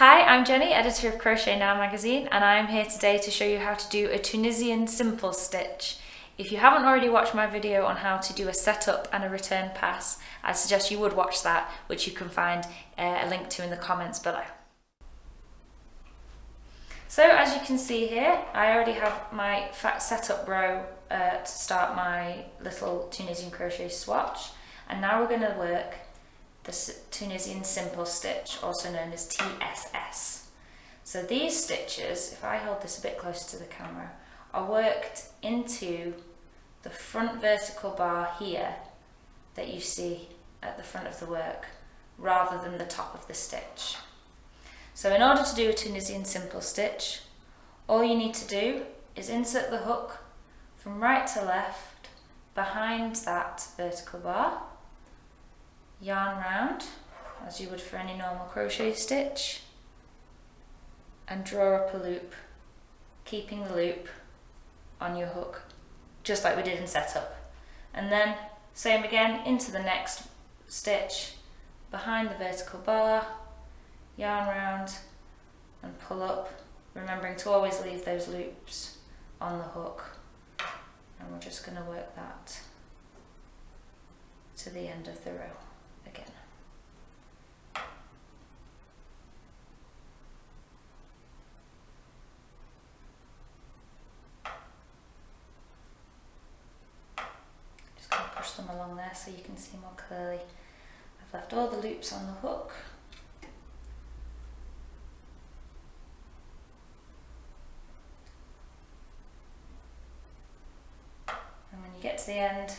Hi, I'm Jenny, editor of Crochet Now magazine, and I'm here today to show you how to do a Tunisian simple stitch. If you haven't already watched my video on how to do a setup and a return pass, I suggest you would watch that, which you can find a link to in the comments below. So as you can see here, I already have my setup row to start my little Tunisian crochet swatch, and now we're going to work the Tunisian simple stitch, also known as TSS. So these stitches, if I hold this a bit closer to the camera, are worked into the front vertical bar here that you see at the front of the work, rather than the top of the stitch. So in order to do a Tunisian simple stitch, all you need to do is insert the hook from right to left behind that vertical bar, yarn round as you would for any normal crochet stitch, and draw up a loop, keeping the loop on your hook, just like we did in setup. And then same again into the next stitch, behind the vertical bar, yarn round and pull up, remembering to always leave those loops on the hook. And we're just going to work that to the end of the row again. Just going to push them along there so you can see more clearly. I've left all the loops on the hook. And when you get to the end,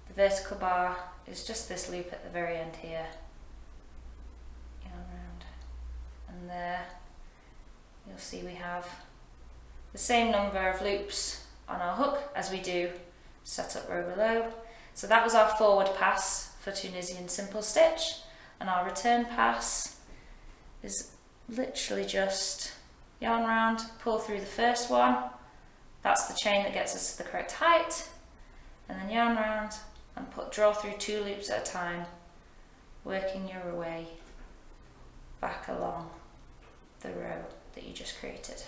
the vertical bar is just this loop at the very end here. Yarn round, and there you'll see we have the same number of loops on our hook as we do setup row below. So that was our forward pass for Tunisian simple stitch, and our return pass is literally just yarn round, pull through the first one. That's the chain that gets us to the correct height, and then yarn round and draw through 2 loops at a time, working your way back along the row that you just created.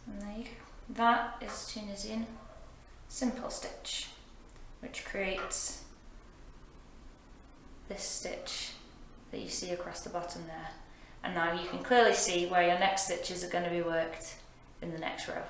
And there you go. That is Tunisian simple stitch, which creates this stitch that you see across the bottom there. And now you can clearly see where your next stitches are going to be worked in the next row.